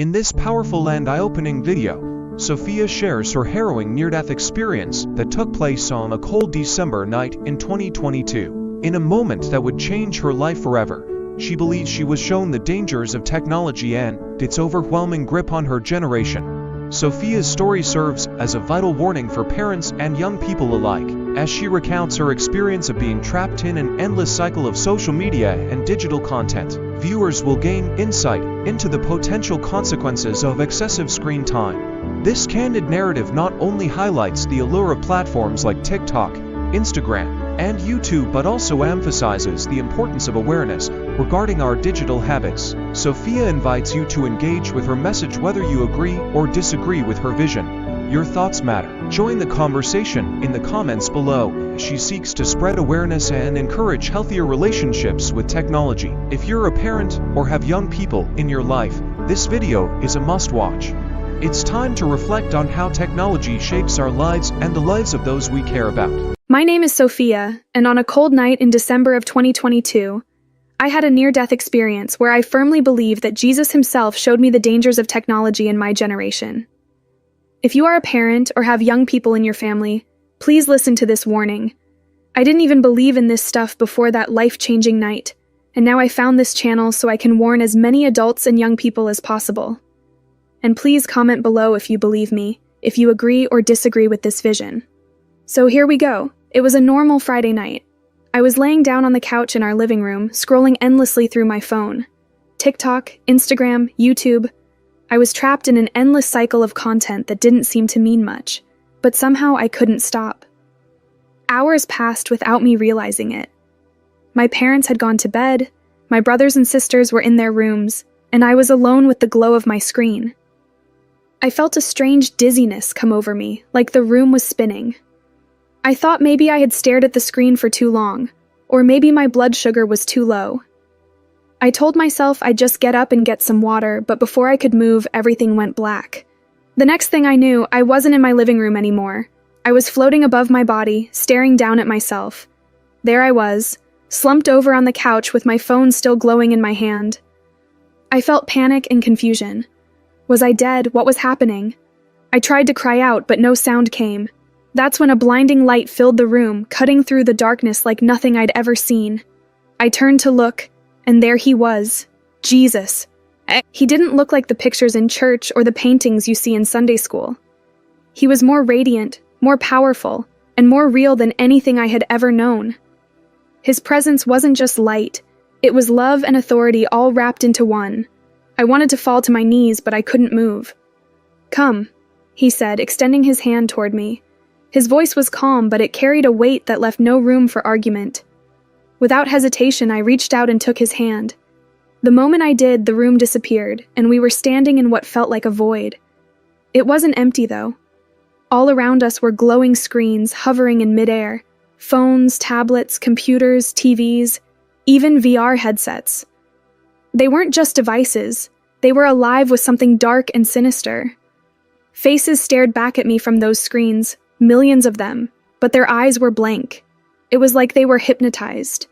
In this powerful and eye-opening video, Sophia shares her harrowing near-death experience that took place on a cold December night in 2022. In a moment that would change her life forever, she believes she was shown the dangers of technology and its overwhelming grip on her generation. Sophia's story serves as a vital warning for parents and young people alike, as she recounts her experience of being trapped in an endless cycle of social media and digital content. Viewers will gain insight into the potential consequences of excessive screen time. This candid narrative not only highlights the allure of platforms like TikTok, Instagram, and YouTube, but also emphasizes the importance of awareness regarding our digital habits. Sophia invites you to engage with her message whether you agree or disagree with her vision. Your thoughts matter. Join the conversation in the comments below. She seeks to spread awareness and encourage healthier relationships with technology. If you're a parent or have young people in your life, this video is a must-watch. It's time to reflect on how technology shapes our lives and the lives of those we care about. My name is Sophia, and on a cold night in December of 2022, I had a near-death experience where I firmly believe that Jesus himself showed me the dangers of technology in my generation. If you are a parent or have young people in your family, please listen to this warning. I didn't even believe in this stuff before that life-changing night, and now I found this channel so I can warn as many adults and young people as possible. And please comment below if you believe me, if you agree or disagree with this vision. So here we go. It was a normal Friday night. I was laying down on the couch in our living room, scrolling endlessly through my phone. TikTok, Instagram, YouTube. I was trapped in an endless cycle of content that didn't seem to mean much, but somehow I couldn't stop. Hours passed without me realizing it. My parents had gone to bed, my brothers and sisters were in their rooms, and I was alone with the glow of my screen. I felt a strange dizziness come over me, like the room was spinning. I thought maybe I had stared at the screen for too long, or maybe my blood sugar was too low. I told myself I'd just get up and get some water, but before I could move, everything went black. The next thing I knew, I wasn't in my living room anymore. I was floating above my body, staring down at myself. There I was, slumped over on the couch with my phone still glowing in my hand. I felt panic and confusion. Was I dead? What was happening? I tried to cry out, but no sound came. That's when a blinding light filled the room, cutting through the darkness like nothing I'd ever seen. I turned to look, and there he was, Jesus. He didn't look like the pictures in church or the paintings you see in Sunday school. He was more radiant, more powerful, and more real than anything I had ever known. His presence wasn't just light, it was love and authority all wrapped into one. I wanted to fall to my knees, but I couldn't move. "Come," he said, extending his hand toward me. His voice was calm, but it carried a weight that left no room for argument. Without hesitation, I reached out and took his hand. The moment I did, the room disappeared, and we were standing in what felt like a void. It wasn't empty, though. All around us were glowing screens hovering in midair. Phones, tablets, computers, TVs, even VR headsets. They weren't just devices. They were alive with something dark and sinister. Faces stared back at me from those screens, millions of them, but their eyes were blank. It was like they were hypnotized.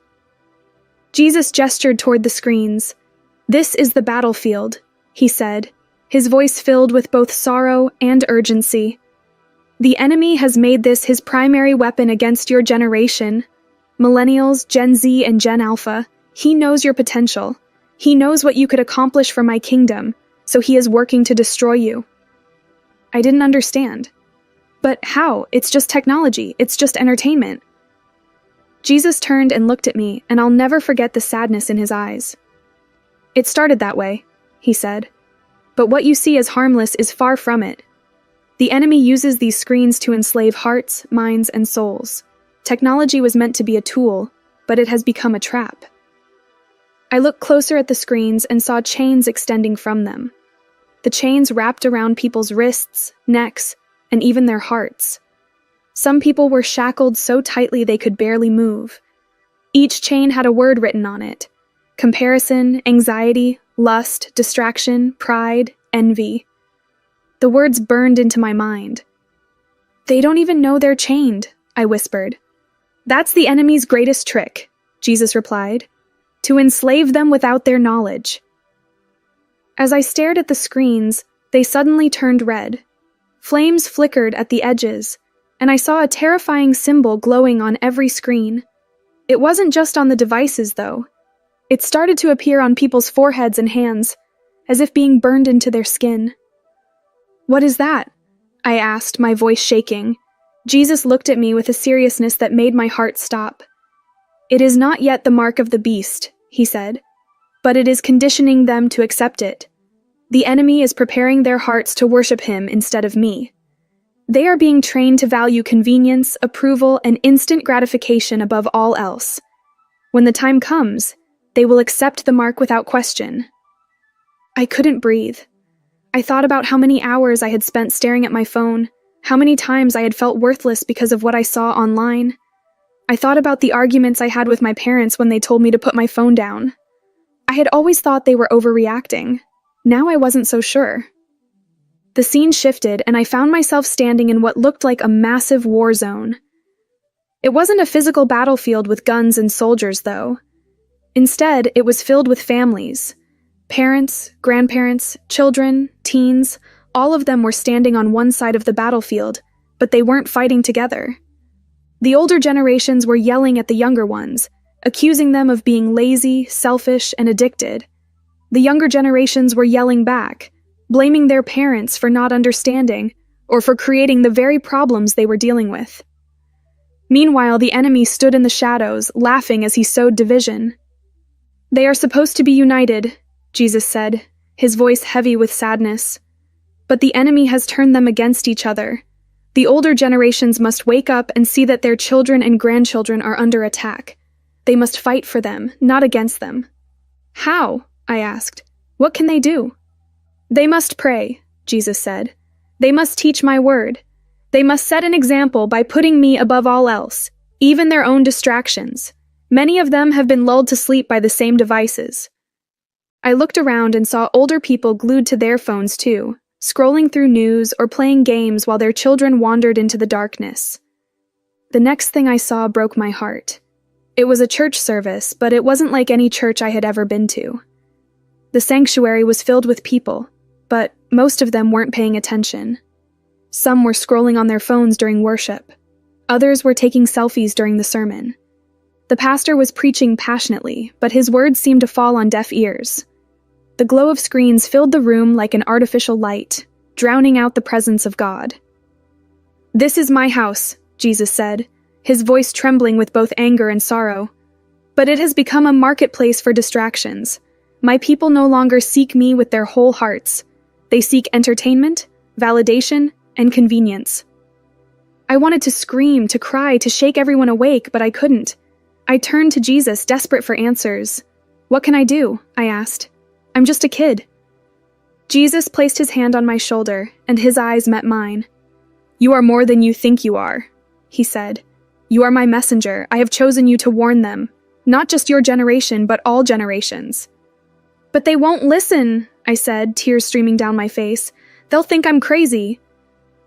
Jesus gestured toward the screens. "This is the battlefield," he said, his voice filled with both sorrow and urgency. "The enemy has made this his primary weapon against your generation. Millennials, Gen Z, and Gen Alpha. He knows your potential. He knows what you could accomplish for my kingdom, so he is working to destroy you." I didn't understand. But how? It's just technology. It's just entertainment. Jesus turned and looked at me, and I'll never forget the sadness in his eyes. "It started that way," he said. "But what you see as harmless is far from it. The enemy uses these screens to enslave hearts, minds, and souls. Technology was meant to be a tool, but it has become a trap." I looked closer at the screens and saw chains extending from them. The chains wrapped around people's wrists, necks, and even their hearts. Some people were shackled so tightly they could barely move. Each chain had a word written on it: comparison, anxiety, lust, distraction, pride, envy. The words burned into my mind. "They don't even know they're chained," I whispered. "That's the enemy's greatest trick," Jesus replied, "to enslave them without their knowledge." As I stared at the screens, they suddenly turned red. Flames flickered at the edges, and I saw a terrifying symbol glowing on every screen. It wasn't just on the devices, though. It started to appear on people's foreheads and hands, as if being burned into their skin. "What is that?" I asked, my voice shaking. Jesus looked at me with a seriousness that made my heart stop. "It is not yet the mark of the beast," he said, "but it is conditioning them to accept it. The enemy is preparing their hearts to worship him instead of me. They are being trained to value convenience, approval, and instant gratification above all else. When the time comes, they will accept the mark without question." I couldn't breathe. I thought about how many hours I had spent staring at my phone, how many times I had felt worthless because of what I saw online. I thought about the arguments I had with my parents when they told me to put my phone down. I had always thought they were overreacting. Now I wasn't so sure. The scene shifted, and I found myself standing in what looked like a massive war zone. It wasn't a physical battlefield with guns and soldiers, though. Instead, it was filled with families. Parents, grandparents, children, teens, all of them were standing on one side of the battlefield, but they weren't fighting together. The older generations were yelling at the younger ones, accusing them of being lazy, selfish, and addicted. The younger generations were yelling back, blaming their parents for not understanding or for creating the very problems they were dealing with. Meanwhile, the enemy stood in the shadows, laughing as he sowed division. "They are supposed to be united," Jesus said, his voice heavy with sadness. "But the enemy has turned them against each other. The older generations must wake up and see that their children and grandchildren are under attack. They must fight for them, not against them." "How?" I asked. "What can they do?" "They must pray," Jesus said. "They must teach my word. They must set an example by putting me above all else, even their own distractions. Many of them have been lulled to sleep by the same devices." I looked around and saw older people glued to their phones too, scrolling through news or playing games while their children wandered into the darkness. The next thing I saw broke my heart. It was a church service, but it wasn't like any church I had ever been to. The sanctuary was filled with people, but most of them weren't paying attention. Some were scrolling on their phones during worship. Others were taking selfies during the sermon. The pastor was preaching passionately, but his words seemed to fall on deaf ears. The glow of screens filled the room like an artificial light, drowning out the presence of God. "This is my house," Jesus said, his voice trembling with both anger and sorrow. "But it has become a marketplace for distractions. My people no longer seek me with their whole hearts. They seek entertainment, validation, and convenience." I wanted to scream, to cry, to shake everyone awake, but I couldn't. I turned to Jesus, desperate for answers. "What can I do?" I asked. "I'm just a kid." Jesus placed his hand on my shoulder, and his eyes met mine. "You are more than you think you are," he said. "You are my messenger. I have chosen you to warn them. Not just your generation, but all generations." "But they won't listen," I said, tears streaming down my face. "They'll think I'm crazy."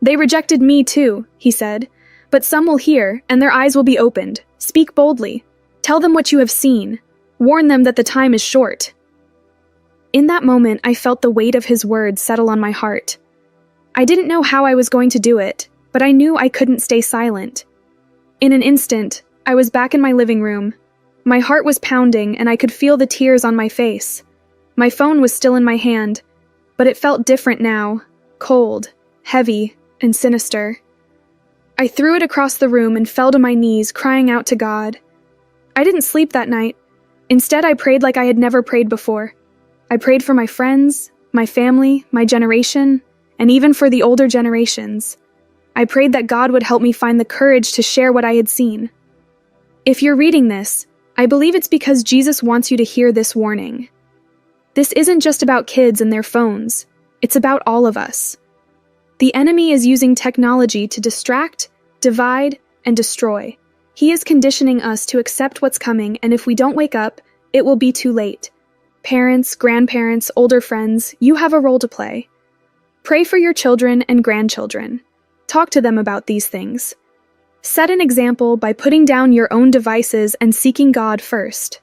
"They rejected me too," he said. "But some will hear, and their eyes will be opened. Speak boldly. Tell them what you have seen. Warn them that the time is short." In that moment, I felt the weight of his words settle on my heart. I didn't know how I was going to do it, but I knew I couldn't stay silent. In an instant, I was back in my living room. My heart was pounding, and I could feel the tears on my face. My phone was still in my hand, but it felt different now, cold, heavy, and sinister. I threw it across the room and fell to my knees, crying out to God. I didn't sleep that night. Instead, I prayed like I had never prayed before. I prayed for my friends, my family, my generation, and even for the older generations. I prayed that God would help me find the courage to share what I had seen. If you're reading this, I believe it's because Jesus wants you to hear this warning. This isn't just about kids and their phones. It's about all of us. The enemy is using technology to distract, divide, and destroy. He is conditioning us to accept what's coming, and if we don't wake up, it will be too late. Parents, grandparents, older friends, you have a role to play. Pray for your children and grandchildren. Talk to them about these things. Set an example by putting down your own devices and seeking God first.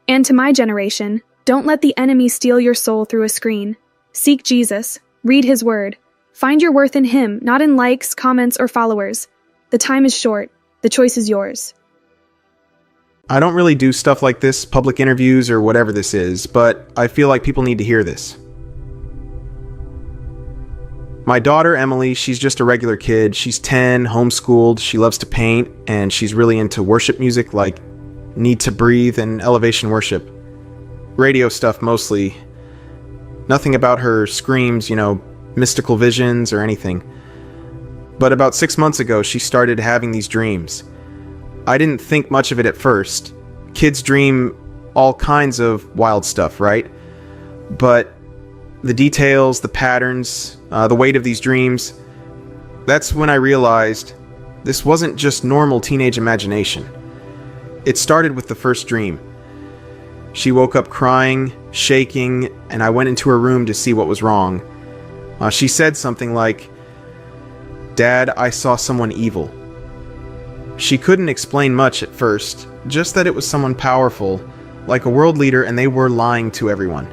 And to my generation, Don't let the enemy steal your soul through a screen. Seek Jesus. Read his word. Find your worth in him, not in likes, comments, or followers. The time is short. The choice is yours. I don't really do stuff like this, public interviews or whatever this is, but I feel like people need to hear this. My daughter, Emily, she's just a regular kid. She's 10, homeschooled, she loves to paint, and she's really into worship music like Need to Breathe and Elevation Worship. Radio stuff mostly. Nothing about her screams, mystical visions or anything. But about 6 months ago, she started having these dreams. I didn't think much of it at first. Kids dream all kinds of wild stuff, right? But the details, the patterns, the weight of these dreams, that's when I realized this wasn't just normal teenage imagination. It started with the first dream. She woke up crying, shaking, and I went into her room to see what was wrong. She said something like, "Dad, I saw someone evil." She couldn't explain much at first, just that it was someone powerful, like a world leader, and they were lying to everyone.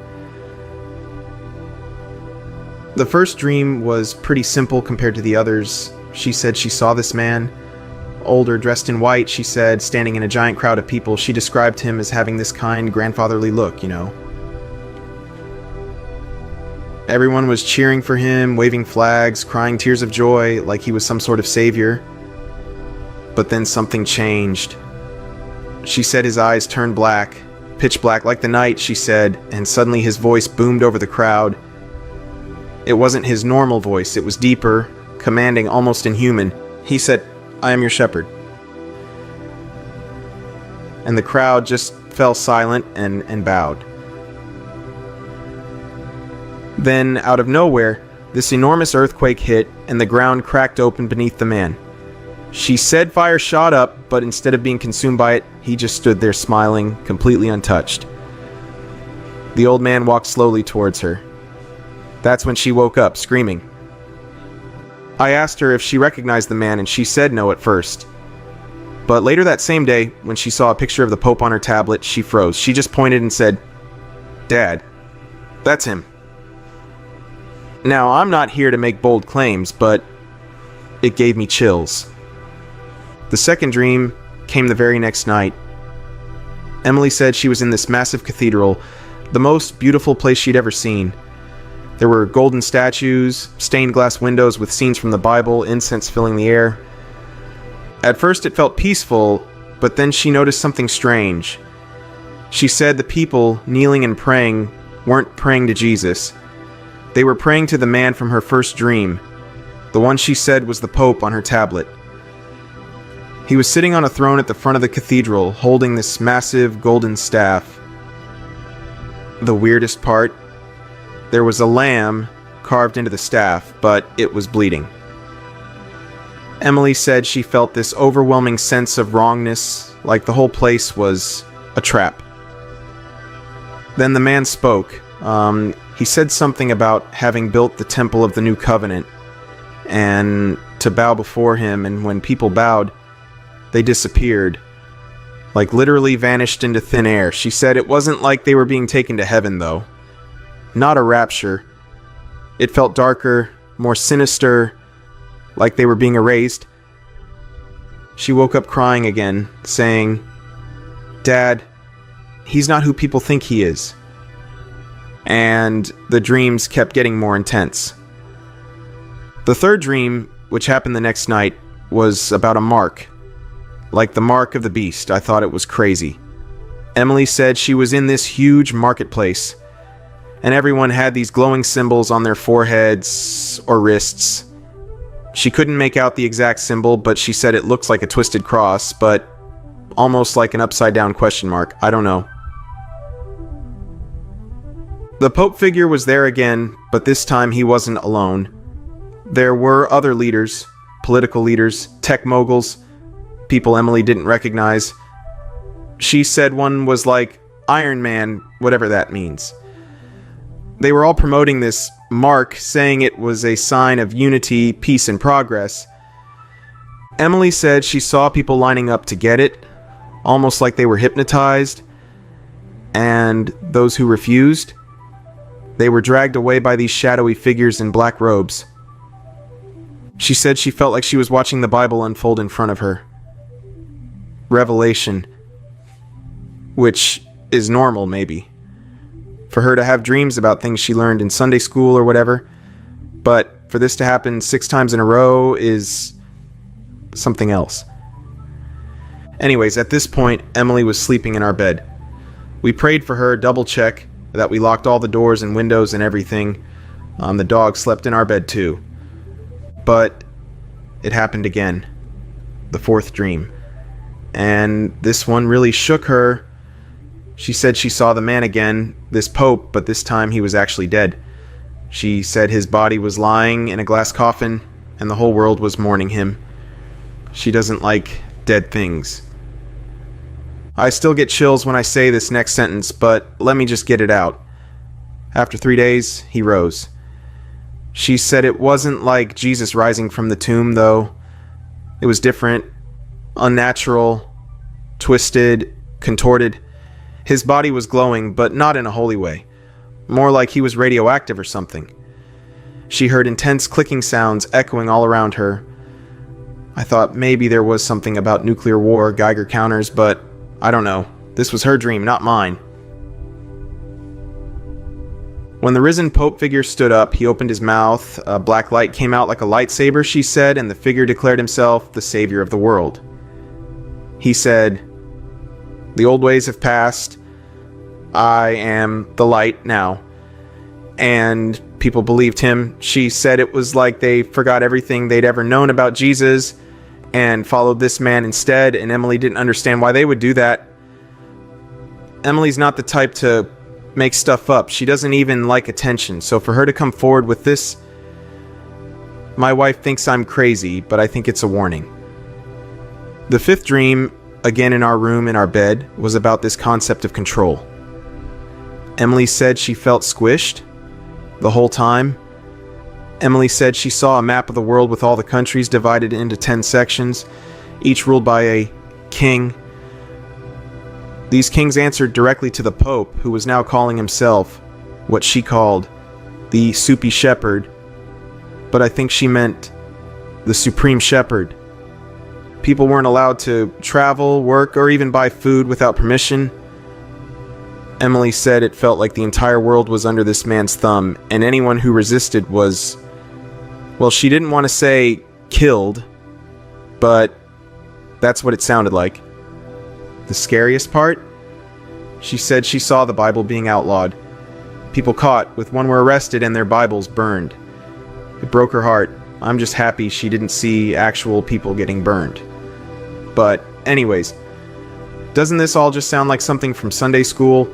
The first dream was pretty simple compared to the others. She said she saw this man, older, dressed in white, she said, standing in a giant crowd of people. She described him as having this kind, grandfatherly look, Everyone was cheering for him, waving flags, crying tears of joy, like he was some sort of savior. But then something changed. She said his eyes turned black, pitch black like the night, she said, and suddenly his voice boomed over the crowd. It wasn't his normal voice, it was deeper, commanding, almost inhuman. He said, "I am your shepherd." And the crowd just fell silent and bowed. Then, out of nowhere, this enormous earthquake hit and the ground cracked open beneath the man. She said fire shot up, but instead of being consumed by it, he just stood there smiling, completely untouched. The old man walked slowly towards her. That's when she woke up, screaming. I asked her if she recognized the man, and she said no at first. But later that same day, when she saw a picture of the Pope on her tablet, she froze. She just pointed and said, "Dad, that's him." Now, I'm not here to make bold claims, but it gave me chills. The second dream came the very next night. Emily said she was in this massive cathedral, the most beautiful place she'd ever seen. There were golden statues, stained glass windows with scenes from the Bible, incense filling the air. At first it felt peaceful, but then she noticed something strange. She said the people kneeling and praying weren't praying to Jesus. They were praying to the man from her first dream, the one she said was the Pope on her tablet. He was sitting on a throne at the front of the cathedral, holding this massive golden staff. The weirdest part, there was a lamb carved into the staff, but it was bleeding. Emily said she felt this overwhelming sense of wrongness, like the whole place was a trap. Then the man spoke. He said something about having built the temple of the new covenant, and to bow before him, and when people bowed, they disappeared. Like literally vanished into thin air. She said it wasn't like they were being taken to heaven, though. Not a rapture. It felt darker, more sinister, like they were being erased. She woke up crying again, saying, "Dad, he's not who people think he is." And the dreams kept getting more intense. The third dream, which happened the next night, was about a mark. Like the mark of the beast. I thought it was crazy. Emily said she was in this huge marketplace, and everyone had these glowing symbols on their foreheads or wrists. She couldn't make out the exact symbol, but she said it looks like a twisted cross, but almost like an upside-down question mark. I don't know. The Pope figure was there again, but this time he wasn't alone. There were other leaders, political leaders, tech moguls, people Emily didn't recognize. She said one was like Iron Man, whatever that means. They were all promoting this mark, saying it was a sign of unity, peace, and progress. Emily said she saw people lining up to get it, almost like they were hypnotized. and those who refused, they were dragged away by these shadowy figures in black robes. She said she felt like she was watching the Bible unfold in front of her. Revelation, which is normal, maybe, for her to have dreams about things she learned in Sunday school or whatever, but for this to happen 6 times in a row is something else. Anyways, at this point, Emily was sleeping in our bed. We prayed for her, double-check that we locked all the doors and windows and everything. The dog slept in our bed too. But it happened again. The 4th dream. And this one really shook her. She said she saw the man again, this Pope, but this time he was actually dead. She said his body was lying in a glass coffin, and the whole world was mourning him. She doesn't like dead things. I still get chills when I say this next sentence, but let me just get it out. After 3 days, he rose. She said it wasn't like Jesus rising from the tomb, though. It was different, unnatural, twisted, contorted. His body was glowing, but not in a holy way. More like he was radioactive or something. She heard intense clicking sounds echoing all around her. I thought maybe there was something about nuclear war, Geiger counters, but I don't know. This was her dream, not mine. When the risen Pope figure stood up, he opened his mouth. A black light came out like a lightsaber, she said, and the figure declared himself the savior of the world. He said, "The old ways have passed. I am the light now." And people believed him. She said it was like they forgot everything they'd ever known about Jesus and followed this man instead, and Emily didn't understand why they would do that. Emily's not the type to make stuff up. She doesn't even like attention, so for her to come forward with this, my wife thinks I'm crazy, but I think it's a warning. The 5th dream, again in our room, in our bed, was about this concept of control. Emily said she felt squished the whole time. Emily said she saw a map of the world with all the countries divided into 10 sections, each ruled by a king. These kings answered directly to the Pope, who was now calling himself what she called the Soupy Shepherd, but I think she meant the Supreme Shepherd. People weren't allowed to travel, work, or even buy food without permission. Emily said it felt like the entire world was under this man's thumb, and anyone who resisted was, well, she didn't want to say killed, but that's what it sounded like. The scariest part? She said she saw the Bible being outlawed. People caught with one were arrested and their Bibles burned. It broke her heart. I'm just happy she didn't see actual people getting burned. But anyways, doesn't this all just sound like something from Sunday school?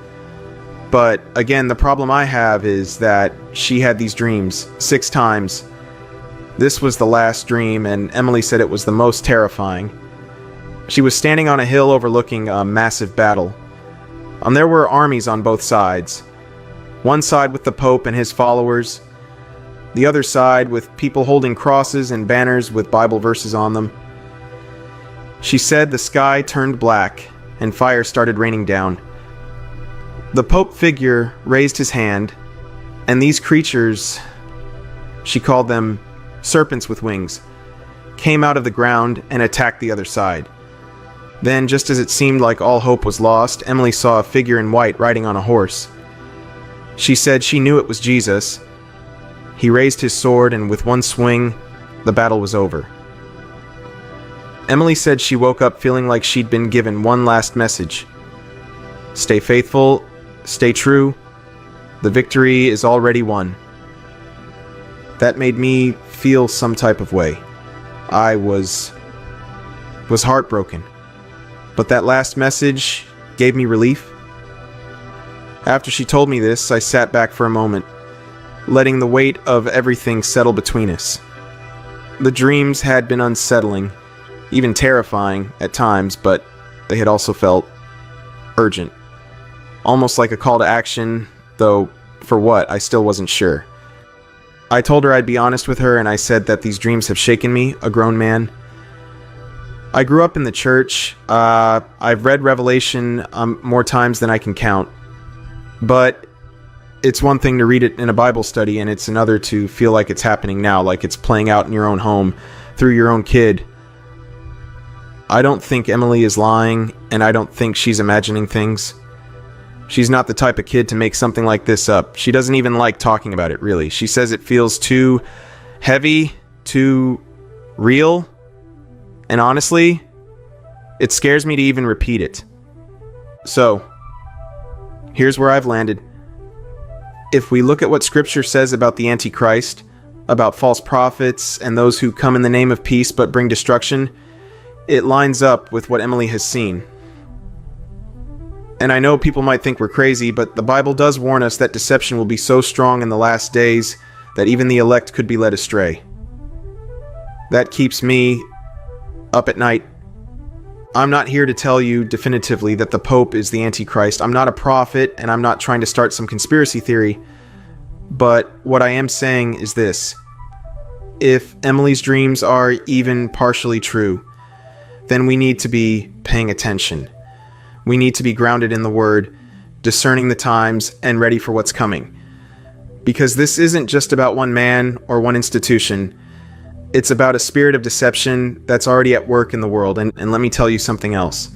But again, the problem I have is that she had these dreams 6 times. This was the last dream, and Emily said it was the most terrifying. She was standing on a hill overlooking a massive battle. There were armies on both sides. One side with the Pope and his followers, the other side with people holding crosses and banners with Bible verses on them. She said the sky turned black and fire started raining down. The Pope figure raised his hand, and these creatures, she called them serpents with wings, came out of the ground and attacked the other side. Then, just as it seemed like all hope was lost, Emily saw a figure in white riding on a horse. She said she knew it was Jesus. He raised his sword, and with one swing, the battle was over. Emily said she woke up feeling like she'd been given one last message. Stay faithful, stay true, the victory is already won. That made me feel some type of way. I was heartbroken. But that last message gave me relief. After she told me this, I sat back for a moment, letting the weight of everything settle between us. The dreams had been unsettling, even terrifying at times, but they had also felt urgent. Almost like a call to action, though for what, I still wasn't sure. I told her I'd be honest with her, and I said that these dreams have shaken me, a grown man. I grew up in the church. I've read Revelation more times than I can count. But it's one thing to read it in a Bible study, and it's another to feel like it's happening now, like it's playing out in your own home through your own kid. I don't think Emily is lying, and I don't think she's imagining things. She's not the type of kid to make something like this up. She doesn't even like talking about it, really. She says it feels too heavy, too real, and honestly, it scares me to even repeat it. So, here's where I've landed. If we look at what Scripture says about the Antichrist, about false prophets, and those who come in the name of peace but bring destruction, it lines up with what Emily has seen. And I know people might think we're crazy, but the Bible does warn us that deception will be so strong in the last days that even the elect could be led astray. That keeps me up at night. I'm not here to tell you definitively that the Pope is the Antichrist. I'm not a prophet, and I'm not trying to start some conspiracy theory. But what I am saying is this. If Emily's dreams are even partially true, then we need to be paying attention. We need to be grounded in the Word, discerning the times, and ready for what's coming. Because this isn't just about one man or one institution. It's about a spirit of deception that's already at work in the world. And let me tell you something else.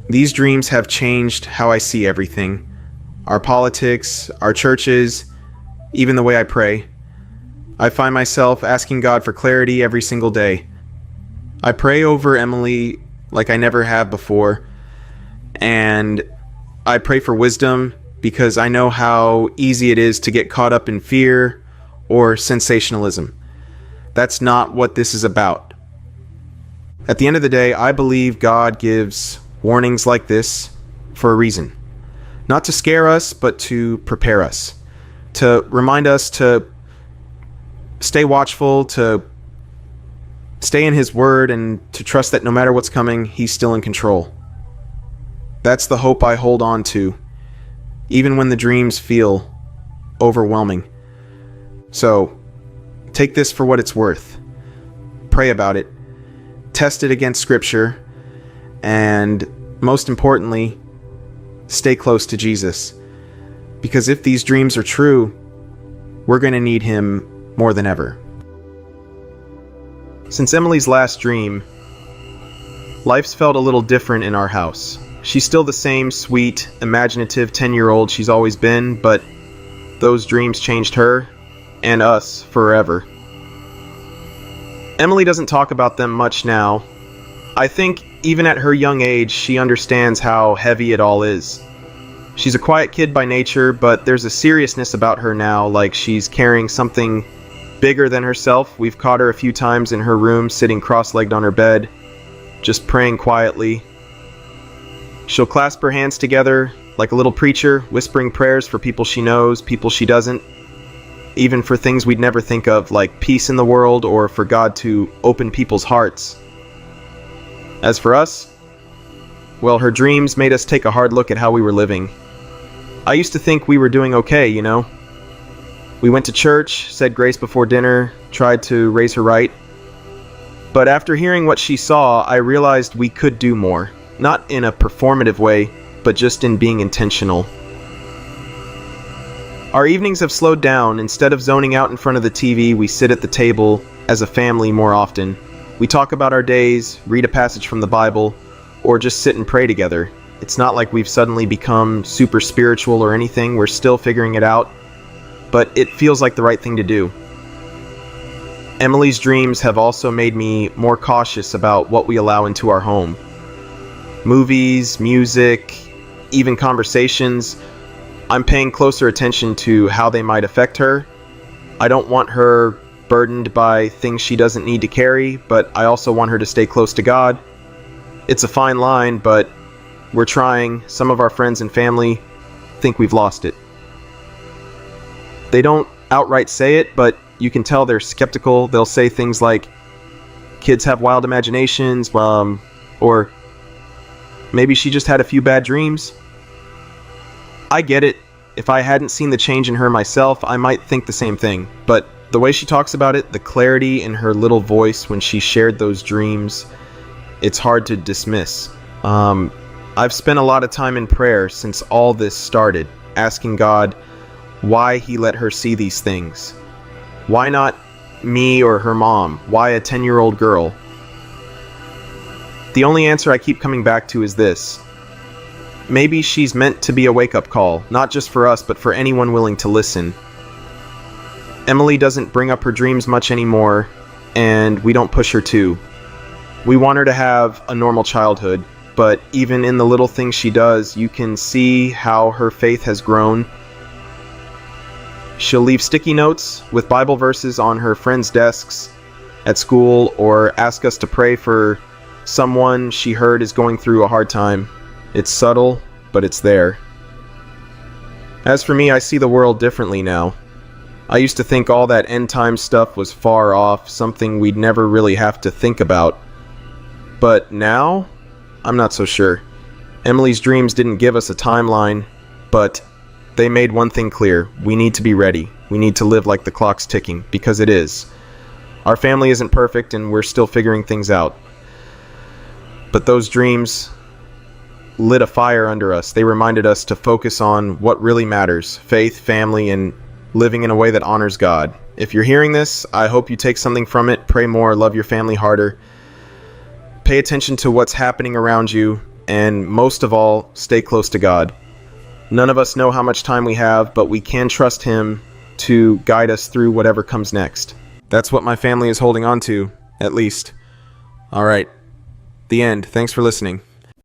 These dreams have changed how I see everything. Our politics, our churches, even the way I pray. I find myself asking God for clarity every single day. I pray over Emily like I never have before. And I pray for wisdom because I know how easy it is to get caught up in fear or sensationalism. That's not what this is about. At the end of the day, I believe God gives warnings like this for a reason. Not to scare us, but to prepare us. To remind us to stay watchful, to stay in His Word, and to trust that no matter what's coming, He's still in control. That's the hope I hold on to, even when the dreams feel overwhelming. So, take this for what it's worth. Pray about it. Test it against Scripture. And most importantly, stay close to Jesus. Because if these dreams are true, we're going to need Him more than ever. Since Emily's last dream, life's felt a little different in our house. She's still the same sweet, imaginative 10-year-old she's always been, but those dreams changed her and us forever. Emily doesn't talk about them much now. I think even at her young age, she understands how heavy it all is. She's a quiet kid by nature, but there's a seriousness about her now, like she's carrying something bigger than herself. We've caught her a few times in her room, sitting cross-legged on her bed, just praying quietly. She'll clasp her hands together like a little preacher, whispering prayers for people she knows, people she doesn't, even for things we'd never think of, like peace in the world or for God to open people's hearts. As for us, well, her dreams made us take a hard look at how we were living. I used to think we were doing okay, you know. We went to church, said grace before dinner, tried to raise her right. But after hearing what she saw, I realized we could do more. Not in a performative way, but just in being intentional. Our evenings have slowed down. Instead of zoning out in front of the TV, we sit at the table as a family more often. We talk about our days, read a passage from the Bible, or just sit and pray together. It's not like we've suddenly become super spiritual or anything. We're still figuring it out, but it feels like the right thing to do. Emily's dreams have also made me more cautious about what we allow into our home. Movies, music, even conversations. I'm paying closer attention to how they might affect her. I don't want her burdened by things she doesn't need to carry, but I also want her to stay close to God. It's a fine line, but we're trying. Some of our friends and family think we've lost it. They don't outright say it, but you can tell they're skeptical. They'll say things like, kids have wild imaginations, or maybe she just had a few bad dreams. I get it. If I hadn't seen the change in her myself, I might think the same thing. But the way she talks about it, the clarity in her little voice when she shared those dreams, it's hard to dismiss. I've spent a lot of time in prayer since all this started, asking God why He let her see these things. Why not me or her mom? Why a 10-year-old girl? The only answer I keep coming back to is this. Maybe she's meant to be a wake-up call, not just for us, but for anyone willing to listen. Emily doesn't bring up her dreams much anymore, and we don't push her to. We want her to have a normal childhood, but even in the little things she does, you can see how her faith has grown. She'll leave sticky notes with Bible verses on her friends' desks at school, or ask us to pray for someone she heard is going through a hard time. It's subtle, but it's there. As for me, I see the world differently now. I used to think all that end times stuff was far off, something we'd never really have to think about. But now, I'm not so sure. Emily's dreams didn't give us a timeline, but they made one thing clear. We need to be ready. We need to live like the clock's ticking, because it is. Our family isn't perfect, and we're still figuring things out. But those dreams lit a fire under us. They reminded us to focus on what really matters: faith, family, and living in a way that honors God. If you're hearing this, I hope you take something from it. Pray more, love your family harder, pay attention to what's happening around you, and most of all, stay close to God. None of us know how much time we have, but we can trust Him to guide us through whatever comes next. That's what my family is holding on to, at least. All right. The end. Thanks for listening.